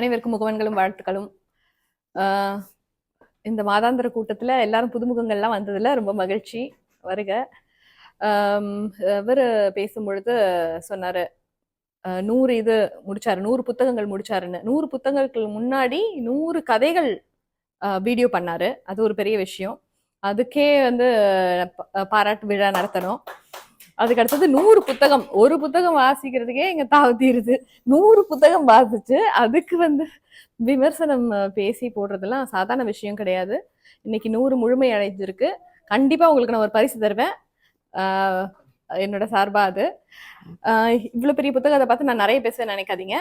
அனைவருக்கும் முகவன்களும் வாழ்த்துக்களும். ஆஹ் இந்த மாதாந்திர கூட்டத்துல எல்லாரும் புதுமுகங்கள்லாம் வந்ததுல ரொம்ப மகிழ்ச்சி. வருக. இவர் பேசும்பொழுது சொன்னாரு 100 இது முடிச்சாரு, 100 புத்தகங்கள் முடிச்சாருன்னு. 100 புத்தகங்களுக்கு முன்னாடி 100 கதைகள் வீடியோ பண்ணாரு. அது ஒரு பெரிய விஷயம். அதுக்கே வந்து பாராட்டு விழா நடத்தணும். அதுக்கு அடுத்தது 100 புத்தகம், ஒரு புத்தகம் வாசிக்கிறதுக்கே எங்க தாவத்தீருது. 100 புத்தகம் வாசிச்சு அதுக்கு வந்து விமர்சனம் பேசி போடுறதெல்லாம் சாதாரண விஷயம் கிடையாது. இன்னைக்கு 100 முழுமை அடைஞ்சிருக்கு. கண்டிப்பா உங்களுக்கு நான் ஒரு பரிசு தருவேன், என்னோட சார்பா. அது இவ்வளவு பெரிய புத்தகத்தை பார்த்து நான் நிறைய பேச நினைக்காதீங்க.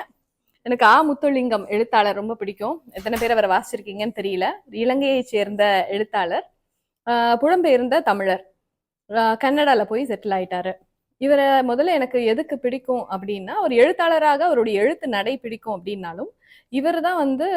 எனக்கு முத்துலிங்கம் எழுத்தாளர் ரொம்ப பிடிக்கும். எத்தனை பேர் அவரை வாசிச்சிருக்கீங்கன்னு தெரியல. இலங்கையை சேர்ந்த எழுத்தாளர், புலம்பெயர்ந்த தமிழர், கன்னடால போய் செட்டில் ஆயிட்டாரு. இவரை முதல்ல எனக்கு எதுக்கு பிடிக்கும் அப்படின்னா, ஒரு எழுத்தாளராக அவருடைய எழுத்து நடை பிடிக்கும் அப்படின்னாலும், இவர் தான் வந்து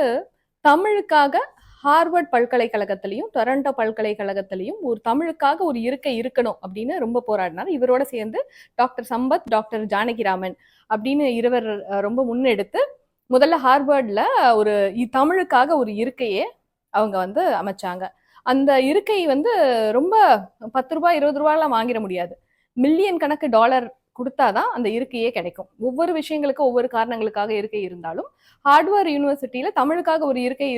தமிழுக்காக ஹார்வர்ட் பல்கலைக்கழகத்திலையும் டொரண்டோ பல்கலைக்கழகத்திலையும் ஒரு தமிழுக்காக ஒரு இருக்கை இருக்கணும் அப்படின்னு ரொம்ப போராடினார். இவரோட சேர்ந்து டாக்டர் சம்பத், டாக்டர் ஜானகிராமன் அப்படின்னு இருவர் ரொம்ப முன்னெடுத்து முதல்ல ஹார்வர்ட்ல ஒரு தமிழுக்காக ஒரு இருக்கையே அவங்க வந்து அமைச்சாங்க. அந்த இருக்கை வந்து ரொம்ப 10 ரூபாய் 20 ரூபாய்லாம் வாங்கிட முடியாது. மில்லியன் கணக்கு டாலர் கொடுத்தாதான் அந்த இருக்கையே கிடைக்கும். ஒவ்வொரு விஷயங்களுக்கும் ஒவ்வொரு காரணங்களுக்காக இருக்கை இருந்தாலும் ஹார்வர்ட் யூனிவர்சிட்டியில தமிழுக்காக ஒரு இருக்கை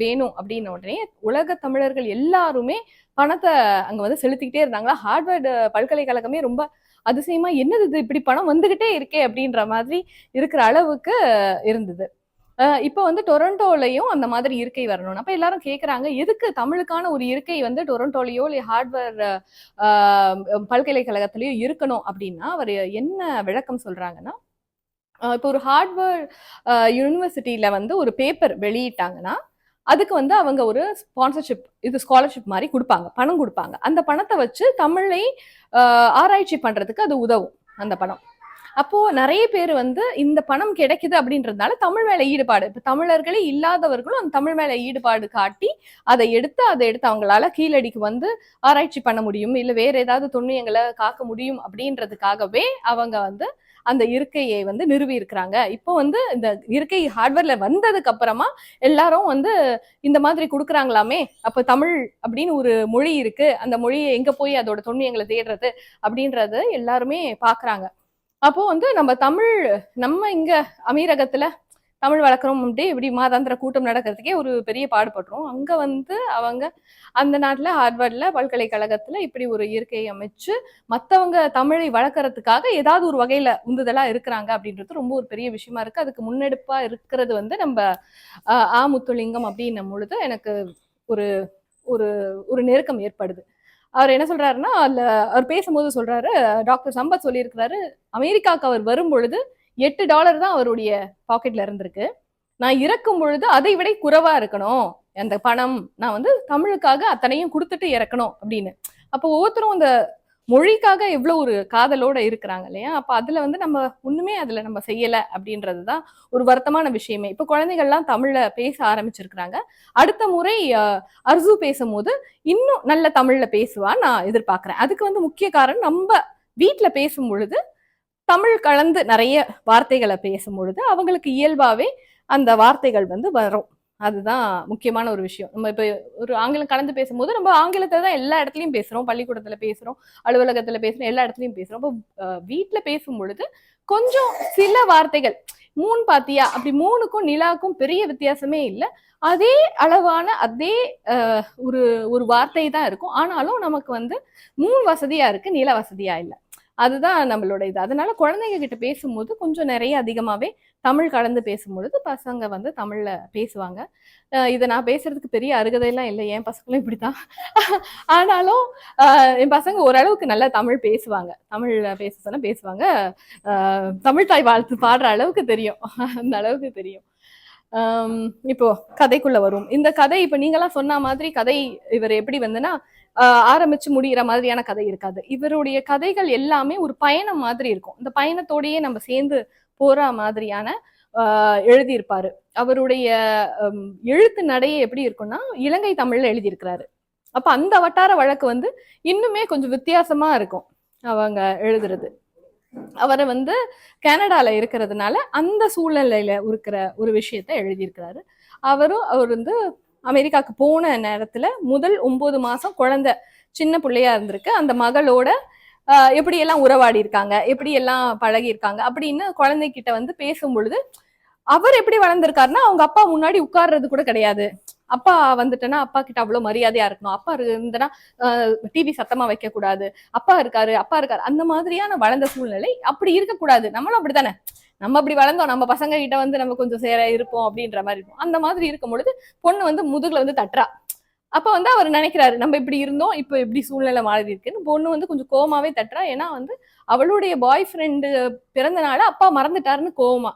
வேணும் அப்படின்னு உடனே உலக தமிழர்கள் எல்லாருமே பணத்தை அங்க வந்து செலுத்திக்கிட்டே இருந்தாங்களா. ஹார்வர்ட் பல்கலைக்கழகமே ரொம்ப அதிசயமா என்னது இது இப்படி பணம் வந்துகிட்டே இருக்கே அப்படின்ற மாதிரி இருக்கிற அளவுக்கு இருந்தது. இப்போ வந்து டொரண்டோலையும் அந்த மாதிரி இருக்கை வரணும். அப்ப எல்லாரும் கேட்கறாங்க, எதுக்கு தமிழுக்கான ஒரு இருக்கை வந்து டொரண்டோலையோ இல்லை ஹார்வர்ட் பல்கலைக்கழகத்திலயோ இருக்கணும் அப்படின்னா அவர் என்ன விளக்கம் சொல்றாங்கன்னா, இப்போ ஒரு ஹார்வர்ட் யூனிவர்சிட்டியில வந்து ஒரு பேப்பர் வெளியிட்டாங்கன்னா அதுக்கு வந்து அவங்க ஒரு ஸ்பான்சர்ஷிப், இது ஸ்காலர்ஷிப் மாதிரி கொடுப்பாங்க, பணம் கொடுப்பாங்க. அந்த பணத்தை வச்சு தமிழை ஆராய்ச்சி பண்றதுக்கு அது உதவும் அந்த பணம். அப்போ நிறைய பேர் வந்து இந்த பணம் கிடைக்குது அப்படின்றதுனால தமிழ் மேல ஈடுபாடு, இப்ப தமிழர்களே இல்லாதவர்களும் அந்த தமிழ் மேல ஈடுபாடு காட்டி அதை எடுத்து அவங்களால கீழடிக்கு வந்து ஆராய்ச்சி பண்ண முடியும், இல்ல வேற ஏதாவது தொன்னியங்களை காக்க முடியும் அப்படின்றதுக்காகவே அவங்க வந்து அந்த இருக்கையை வந்து நிறுவி இருக்கிறாங்க. இப்போ வந்து இந்த இருக்கை ஹார்வர்ட்ல வந்ததுக்கு அப்புறமா எல்லாரும் வந்து இந்த மாதிரி கொடுக்குறாங்களாமே, அப்ப தமிழ் அப்படின்னு ஒரு மொழி இருக்கு, அந்த மொழியை எங்க போய் அதோட தொன்னியங்களை தேடுறது அப்படின்றது எல்லாருமே பாக்குறாங்க. அப்போ வந்து நம்ம இங்க அமீரகத்துல தமிழ் வளர்க்குறோம் அப்படியே இப்படி மாதாந்திர கூட்டம் நடக்கிறதுக்கே ஒரு பெரிய பாடுபடுறோம். அங்க வந்து அவங்க அந்த நாட்டுல ஹார்வர்ட்ல பல்கலைக்கழகத்துல இப்படி ஒரு இயற்கையை அமைச்சு மத்தவங்க தமிழை வளர்க்கறதுக்காக ஏதாவது ஒரு வகையில உந்துதலா இருக்கிறாங்க அப்படின்றது ரொம்ப ஒரு பெரிய விஷயமா இருக்கு. அதுக்கு முன்னெடுப்பா இருக்கிறது வந்து நம்ம முத்துலிங்கம் அப்படின்னும் பொழுது எனக்கு ஒரு ஒரு ஒரு நெருக்கம் ஏற்படுது. அவர் என்ன சொல்றாருன்னா, அதுல அவர் பேசும்போது சொல்றாரு, டாக்டர் சம்பத் சொல்லியிருக்கிறாரு, அமெரிக்காவுக்கு அவர் வரும் பொழுது $8 தான் அவருடைய பாக்கெட்ல இருந்திருக்கு. நான் இறக்கும் பொழுது அதை விட குறைவா இருக்கணும் அந்த பணம், நான் வந்து தமிழுக்காக அத்தனையும் கொடுத்துட்டு இறக்கணும் அப்படின்னு. அப்போ ஒவ்வொருத்தரும் அந்த மொழிக்காக எவ்வளவு ஒரு காதலோட இருக்கிறாங்க இல்லையா. அப்ப அதுல வந்து நம்ம ஒண்ணுமே அதுல நம்ம செய்யல அப்படின்றதுதான் ஒரு வருத்தமான விஷயமே. இப்ப குழந்தைகள்லாம் தமிழ்ல பேச ஆரம்பிச்சிருக்கிறாங்க. அடுத்த முறை அர்சு பேசும்போது இன்னும் நல்ல தமிழ்ல பேசுவா நான் எதிர்பார்க்கிறேன். அதுக்கு வந்து முக்கிய காரணம், நம்ம வீட்டுல பேசும் பொழுது தமிழ் கலந்து நிறைய வார்த்தைகளை பேசும் பொழுது அவங்களுக்கு இயல்பாவே அந்த வார்த்தைகள் வந்து வரும். அதுதான் முக்கியமான ஒரு விஷயம். நம்ம இப்ப ஒரு ஆங்கிலம் கலந்து பேசும்போது நம்ம ஆங்கிலத்துல தான் எல்லா இடத்துலயும் பேசுறோம், பள்ளிக்கூடத்துல பேசுறோம், அலுவலகத்துல பேசுறோம், எல்லா இடத்துலயும் பேசுறோம். இப்போ வீட்டுல பேசும் பொழுது கொஞ்சம் சில வார்த்தைகள், மூணு பாத்தியா அப்படி, மூணுக்கும் நிலாக்கும் பெரிய வித்தியாசமே இல்லை, அதே அளவான அதே ஒரு ஒரு வார்த்தை தான் இருக்கும். ஆனாலும் நமக்கு வந்து மூணு வசதியா இருக்கு, நில வசதியா இல்லை. அதுதான் நம்மளோட இது. அதனால குழந்தைங்க கிட்ட பேசும்போது கொஞ்சம் நிறைய அதிகமாவே தமிழ் கலந்து பேசும்பொழுது பசங்க வந்து தமிழ்ல பேசுவாங்க. இதை நான் பேசுறதுக்கு பெரிய அருகதையெல்லாம் இல்லை, என் பசங்களும் இப்படித்தான். ஆனாலும் என் பசங்க ஓரளவுக்கு நல்லா தமிழ் பேசுவாங்க. தமிழ்ல பேச சொன்னா பேசுவாங்க. தமிழ் தாய் வாழ்த்து பாடுற அளவுக்கு தெரியும், அந்த அளவுக்கு தெரியும். இப்போ கதைக்குள்ள வரும். இந்த கதை இப்ப நீங்களாம் சொன்ன மாதிரி கதை இவர் எப்படி வந்துன்னா ஆரம்பிச்சு முடிகிற மாதிரியான கதை இருக்காது. இவருடைய கதைகள் எல்லாமே ஒரு பயணம் மாதிரி இருக்கும். இந்த பயணத்தோடயே நம்ம சேர்ந்து போற மாதிரியான எழுதியிருப்பாரு. அவருடைய எழுத்து நடையே எப்படி இருக்கும்னா இலங்கை தமிழ்ல எழுதியிருக்கிறாரு. அப்ப அந்த வட்டார வழக்கு வந்து இன்னுமே கொஞ்சம் வித்தியாசமா இருக்கும் அவங்க எழுதுறது. அவரை வந்து கனடால இருக்கிறதுனால அந்த சூழ்நிலையில இருக்கிற ஒரு விஷயத்த எழுதியிருக்கிறாரு. அவர் வந்து அமெரிக்காவுக்கு போன நேரத்துல முதல் 9 மாசம் குழந்தை சின்ன பிள்ளையா இருந்திருக்கு. அந்த மகளோட எப்படி எல்லாம் உறவாடி இருக்காங்க, எப்படி எல்லாம் பழகி இருக்காங்க அப்படின்னு குழந்தைகிட்ட வந்து பேசும் பொழுது அவர் எப்படி வளர்ந்திருக்காருன்னா, அவங்க அப்பா முன்னாடி உட்கார்றது கூட கிடையாது. அப்பா வந்துட்டேன்னா அப்பா கிட்ட அவ்வளவு மரியாதையா இருக்கணும். அப்பா இருந்தனா டிவி சத்தமா வைக்க கூடாது. அப்பா இருக்காரு அந்த மாதிரியான வளர்ந்த சூழ்நிலை. அப்படி இருக்கக்கூடாது. நம்மளும் அப்படித்தானே. நம்ம அப்படி வளர்ந்தோம். நம்ம பசங்க கிட்ட வந்து நம்ம கொஞ்சம் சேர இருப்போம் அப்படின்ற மாதிரி இருக்கும். அந்த மாதிரி இருக்கும் பொழுது பொண்ணு வந்து முதுகுல வந்து தட்டுறா. அப்ப வந்து அவர் நினைக்கிறாரு நம்ம இப்படி இருந்தோம், இப்ப எப்படி சூழ்நிலை மாறி இருக்குன்னு. பொண்ணு வந்து கொஞ்சம் கோவமாவே தட்டுறா. ஏன்னா வந்து அவளுடைய பாய் ஃப்ரெண்டு பிறந்த நாள அப்பா மறந்துட்டாருன்னு கோவமா.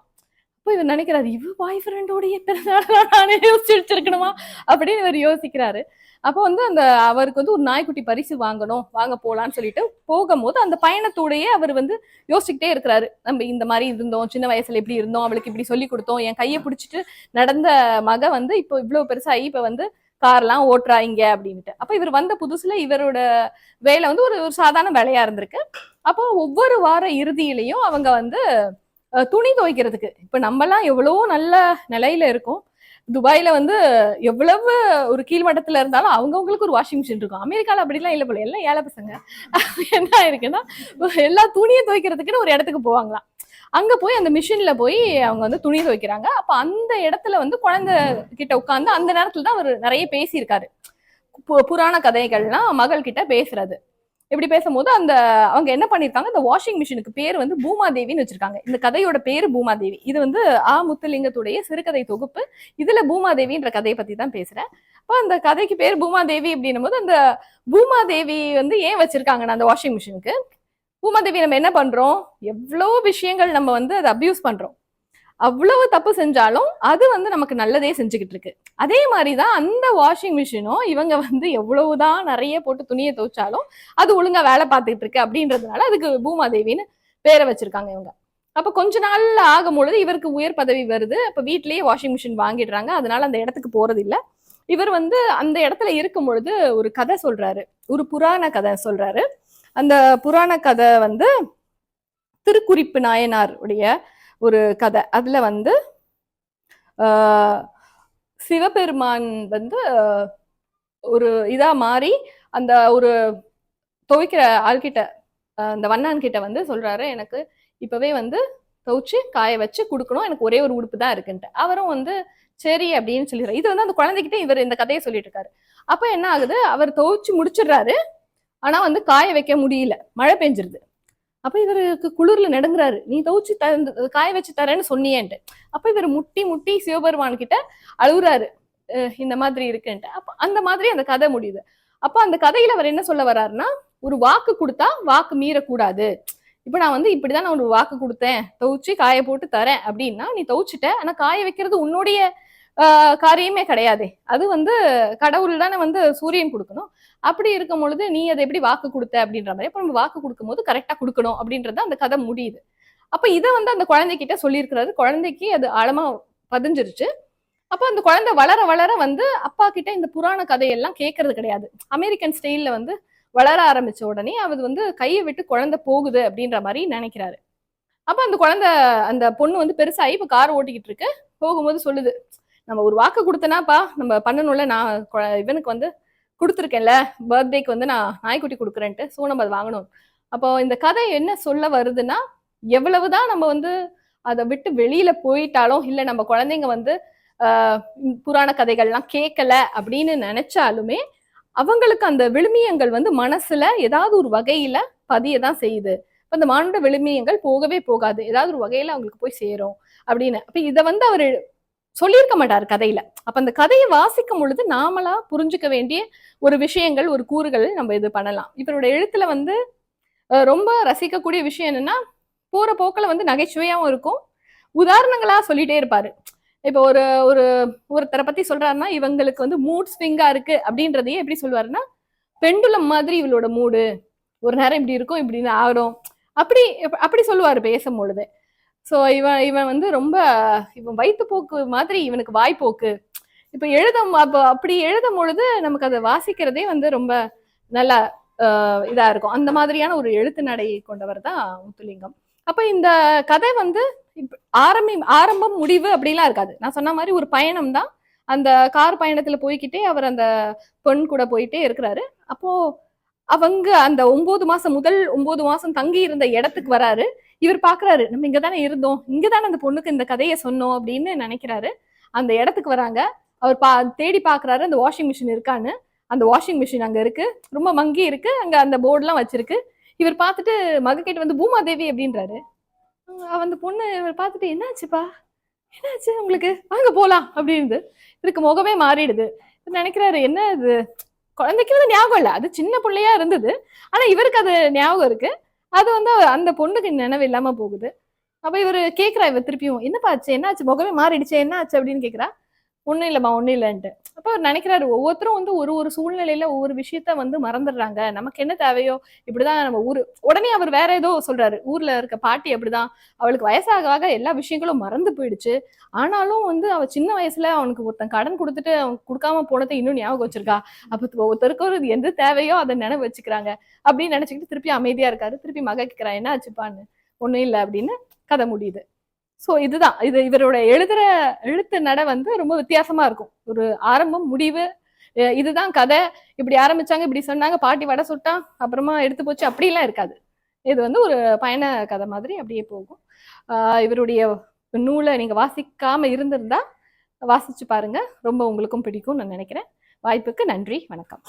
அப்போ இவர் நினைக்கிறாரு இவ பாய் ஃப்ரெண்டோடைய பிறந்தநாள் நானே யோசிச்சு வச்சிருக்கணுமா அப்படின்னு இவர் யோசிக்கிறாரு. அப்போ வந்து அந்த அவருக்கு வந்து ஒரு நாய்க்குட்டி பரிசு வாங்கணும், வாங்க போலான்னு சொல்லிட்டு போகும்போது அந்த பயணத்தோடயே அவர் வந்து யோசிச்சுக்கிட்டே இருக்கிறாரு. நம்ம இந்த மாதிரி இருந்தோம், சின்ன வயசுல எப்படி இருந்தோம், அவளுக்கு இப்படி சொல்லி கொடுத்தோம், என் கையை பிடிச்சிட்டு நடந்த மக வந்து இப்போ இவ்வளவு பெருசாகி இப்ப வந்து கார்லாம் ஓட்டுறாங்க அப்படின்ட்டு. அப்ப இவர் வந்த புதுசுல இவரோட வேலை வந்து ஒரு சாதாரண வேலையா இருந்திருக்கு. அப்போ ஒவ்வொரு வார இறுதியிலையும் அவங்க வந்து துணி துவைக்கிறதுக்கு, இப்ப நம்ம எல்லாம் எவ்வளவோ நல்ல நிலையில இருக்கும். துபாயில வந்து எவ்வளவு ஒரு கீழ்மட்டத்துல இருந்தாலும் அவங்கவுங்களுக்கு ஒரு வாஷிங் மிஷின் இருக்கும். அமெரிக்கால அப்படிலாம் இல்ல போல, எல்லாம் ஏழை பசங்க. என்ன ஆயிருக்குன்னா எல்லா துணியை துவைக்கிறதுக்குன்னு ஒரு இடத்துக்கு போவாங்களாம். அங்க போய் அந்த மிஷின்ல போய் அவங்க வந்து துணி துவைக்கிறாங்க. அப்ப அந்த இடத்துல வந்து குழந்தை கிட்ட உட்கார்ந்து அந்த நேரத்துல தான் அவர் நிறைய பேசியிருக்காரு. புராண கதைகள்லாம் மகள் கிட்ட பேசுறது. இப்படி பேசும்போது அந்த அவங்க என்ன பண்ணிருக்காங்க, இந்த வாஷிங் மிஷினுக்கு பேர் வந்து பூமாதேவின்னு வச்சிருக்காங்க. இந்த கதையோட பேரு பூமாதேவி. இது வந்து முத்துலிங்கத்துடைய சிறுகதை தொகுப்பு. இதுல பூமாதேவின்ற கதையை பத்தி தான் பேசுறேன். அப்ப அந்த கதைக்கு பேர் பூமாதேவி அப்படின்னும் போது அந்த பூமாதேவி வந்து ஏன் வச்சிருக்காங்கன்னா அந்த வாஷிங் மிஷினுக்கு, பூமாதேவி நம்ம என்ன பண்றோம், எவ்வளவு விஷயங்கள் நம்ம வந்து அதை அபியூஸ் பண்றோம். அவ்வளவு தப்பு செஞ்சாலும் அது வந்து நமக்கு நல்லதே செஞ்சுக்கிட்டு இருக்கு. அதே மாதிரிதான் அந்த வாஷிங் மிஷினும் இவங்க வந்து எவ்வளவுதான் நிறைய போட்டு துணியை துவைச்சாலும் அது ஒழுங்கா வேலை பார்த்துக்கிட்டு இருக்கு அப்படின்றதுனால அதுக்கு பூமாதேவின்னு பேரை வச்சிருக்காங்க இவங்க. அப்ப கொஞ்ச நாள்ல ஆகும் பொழுது இவருக்கு உயர் பதவி வருது. அப்ப வீட்லயே வாஷிங் மிஷின் வாங்கிடுறாங்க. அதனால அந்த இடத்துக்கு போறது இல்ல. இவர் வந்து அந்த இடத்துல இருக்கும் பொழுது ஒரு கதை சொல்றாரு, ஒரு புராண கதை சொல்றாரு. அந்த புராண கதை வந்து திருக்குறிப்பு நாயனார் உடைய ஒரு கதை. அதுல வந்து சிவபெருமான் வந்து ஒரு இதா மாறி அந்த ஒரு துவைக்கிற ஆள்கிட்ட, அந்த வண்ணான் கிட்ட வந்து சொல்றாரு, எனக்கு இப்பவே வந்து துவைச்சு காய வச்சு கொடுக்கணும், எனக்கு ஒரே ஒரு உடுப்பு தான் இருக்குன்ட்டு. அவரும் வந்து சரி அப்படின்னு சொல்லிடுறாரு. இது வந்து அந்த குழந்தைகிட்ட இவர் இந்த கதையை சொல்லிட்டு இருக்காரு. அப்ப என்ன ஆகுது, அவர் துவைச்சு முடிச்சிடுறாரு. ஆனா வந்து காய வைக்க முடியல, மழை பெஞ்சிருது. அப்ப இவருக்கு குளிர்ல நடுங்குறாரு, நீ துவைச்சு காய வச்சு தரேன்னு சொன்னியேன்ட்டு. அப்ப இவர் முட்டி முட்டி சிவபெருமான் கிட்ட அழுகுறாரு, இந்த மாதிரி இருக்குன்ட்டு. அப்ப அந்த மாதிரி அந்த கதை முடியுது. அப்ப அந்த கதையில அவர் என்ன சொல்ல வர்றாருன்னா, ஒரு வாக்கு கொடுத்தா வாக்கு மீறக்கூடாது. இப்ப நான் வந்து இப்படிதான் நான் ஒரு வாக்கு கொடுத்தேன், துவைச்சு காய போட்டு தரேன் அப்படின்னா நீ துவைச்சுட்ட, ஆனா காய வைக்கிறது உன்னுடைய காரியமே கிடையாது. அது வந்து கடவுள் தானே வந்து சூரியன் கொடுக்கணும். அப்படி இருக்கும் பொழுது நீ அதை எப்படி வாக்கு கொடுத்த அப்படின்ற மாதிரி. அப்ப நம்ம வாக்கு கொடுக்கும் போது கரெக்டா கொடுக்கணும் அப்படின்றத அந்த கதை முடியுது. அப்ப இதை வந்து அந்த குழந்தைகிட்ட சொல்லியிருக்கிறாரு. குழந்தைக்கு அது ஆழமா பதிஞ்சிருச்சு. அப்ப அந்த குழந்தை வளர வளர வந்து அப்பா கிட்ட இந்த புராண கதையெல்லாம் கேட்கறது கிடையாது. அமெரிக்கன் ஸ்டைல்ல வந்து வளர ஆரம்பிச்ச உடனே அவர் வந்து கையை விட்டு குழந்தை போகுது அப்படின்ற மாதிரி நினைக்கிறாரு. அப்ப அந்த குழந்தை, அந்த பொண்ணு வந்து பெருசாகி இப்ப கார் ஓட்டிக்கிட்டு இருக்கு. போகும்போது சொல்லுது, நம்ம ஒரு வாக்கு கொடுத்தனாப்பா நம்ம பண்ணணும்ல, நான் இவனுக்கு வந்து கொடுத்துருக்கேன்ல, பர்த்டேக்கு வந்து நான் நாய்க்குட்டி கொடுக்குறேன்ட்டு, ஸோ நம்ம அதை வாங்கணும். அப்போ இந்த கதை என்ன சொல்ல வருதுன்னா, எவ்வளவுதான் நம்ம வந்து அதை விட்டு வெளியில போயிட்டாலும், இல்லை நம்ம குழந்தைங்க வந்து புராண கதைகள்லாம் கேட்கல அப்படின்னு நினைச்சாலுமே அவங்களுக்கு அந்த விழுமியங்கள் வந்து மனசுல ஏதாவது ஒரு வகையில பதியதான் செய்யுது. அந்த மானுட விழுமியங்கள் போகவே போகாது, ஏதாவது ஒரு வகையில அவங்களுக்கு போய் சேரும் அப்படின்னு. அப்ப இதை வந்து அவரு சொல்லியிருக்க மாட்டாரு கதையில. அப்ப அந்த கதையை வாசிக்கும் பொழுது நாமளா புரிஞ்சுக்க வேண்டிய ஒரு விஷயங்கள், ஒரு கூறுகள் நம்ம இது பண்ணலாம். இவரோட எழுத்துல வந்து ரொம்ப ரசிக்கக்கூடிய விஷயம் என்னன்னா, போற போக்கில் வந்து நகைச்சுவையாவும் இருக்கும், உதாரணங்களா சொல்லிட்டே இருப்பாரு. இப்போ ஒரு ஒரு ஒருத்தரை பத்தி சொல்றாருன்னா, இவங்களுக்கு வந்து மூட் ஸ்விங்கா இருக்கு அப்படின்றதையே எப்படி சொல்லுவாருன்னா, பெண்டுலம் மாதிரி இவளோட மூடு ஒரு நேரம் இப்படி இருக்கும், இப்படின்னு ஆடும், அப்படி அப்படி சொல்லுவாரு பேசும் பொழுது. ஸோ இவன் இவன் வந்து ரொம்ப இவன் வயிற்றுப்போக்கு மாதிரி, இவனுக்கு வாய்ப்போக்கு. இப்ப அப்படி எழுதும் பொழுது நமக்கு அதை வாசிக்கிறதே வந்து ரொம்ப நல்லா இதா இருக்கும். அந்த மாதிரியான ஒரு எழுத்து நடை கொண்டவர் தான் முத்துலிங்கம். அப்ப இந்த கதை வந்து ஆரம்பம் முடிவு அப்படிலாம் இருக்காது. நான் சொன்ன மாதிரி ஒரு பயணம் தான். அந்த கார் பயணத்துல போய்கிட்டே அவர் அந்த பெண் கூட போயிட்டே இருக்கிறாரு. அப்போ அவங்க அந்த 9 மாசம் முதல் 9 மாசம் தங்கி இருந்த இடத்துக்கு வராரு. இவர் பாக்குறாரு, நம்ம இங்கதானே இருந்தோம், இங்கதானே அந்த பொண்ணுக்கு இந்த கதையை சொன்னோம் அப்படின்னு நினைக்கிறாரு. அந்த இடத்துக்கு வராங்க. அவர் தேடி பாக்குறாரு அந்த வாஷிங் மிஷின் இருக்கான்னு. அந்த வாஷிங் மிஷின் அங்க இருக்கு, ரொம்ப மங்கி இருக்கு, அங்க அந்த போர்டு எல்லாம் வச்சிருக்கு. இவர் பார்த்துட்டு மக கிட்ட வந்து பூமாதேவி அப்படின்றாரு. அந்த பொண்ணு இவர் பார்த்துட்டு என்னாச்சுப்பா, என்னாச்சு உங்களுக்கு, வாங்க போலாம் அப்படின்னு. இதுக்கு முகமே மாறிடுது. நினைக்கிறாரு என்ன இது, குழந்தைக்கு வந்து ஞாபகம் இல்லை, அது சின்ன பிள்ளையா இருந்தது, ஆனா இவருக்கு அது ஞாபகம் இருக்கு. அது வந்து அந்த பொண்ணுக்கு நினைவு இல்லாம போகுது. அப்ப இவரு கேக்குறா, இவர் திருப்பியும் என்னப்பா ஆச்சு, என்னாச்சு, முகமே மாறிடுச்சு, என்ன ஆச்சு அப்படின்னு கேக்குறா. ஒண்ணும் இல்லம்மா, ஒண்ணும் இல்லைன்ட்டு. அப்ப அவர் நினைக்கிறாரு, ஒவ்வொருத்தரும் வந்து ஒரு ஒரு சூழ்நிலையில ஒவ்வொரு விஷயத்த வந்து மறந்துடுறாங்க, நமக்கு என்ன தேவையோ இப்படிதான் நம்ம ஊரு. உடனே அவர் வேற ஏதோ சொல்றாரு, ஊர்ல இருக்க பாட்டி அப்படிதான், அவளுக்கு வயசாக எல்லா விஷயங்களும் மறந்து போயிடுச்சு, ஆனாலும் வந்து அவ சின்ன வயசுல அவனுக்கு ஒருத்தன் கடன் கொடுத்துட்டு அவன் கொடுக்காம போனதை இன்னும் ஞாபகம் வச்சிருக்கா. அப்ப ஒவ்வொருத்தருக்கும் எந்த தேவையோ அதை நினைவு வச்சுக்கிறாங்க அப்படின்னு நினைச்சுக்கிட்டு திருப்பி அமைதியா இருக்காரு. திருப்பி மக கேட்கிறா, என்ன ஆச்சுப்பான்னு. ஒண்ணும் இல்லை அப்படின்னு கதை முடியுது. ஸோ இதுதான், இது இவரோட எழுத்து நட வந்து ரொம்ப வித்தியாசமா இருக்கும். ஒரு ஆரம்பம் முடிவு, இதுதான் கதை, இப்படி ஆரம்பிச்சாங்க, இப்படி சொன்னாங்க, பாட்டி வடை சுட்டா அப்புறமா எடுத்து போச்சு, அப்படிலாம் இருக்காது. இது வந்து ஒரு பயண கதை மாதிரி அப்படியே போகும். இவருடைய நூலை நீங்க வாசிக்காம இருந்திருந்தா வாசிச்சு பாருங்க, ரொம்ப உங்களுக்கும் பிடிக்கும் நான் நினைக்கிறேன். வாய்ப்புக்கு நன்றி, வணக்கம்.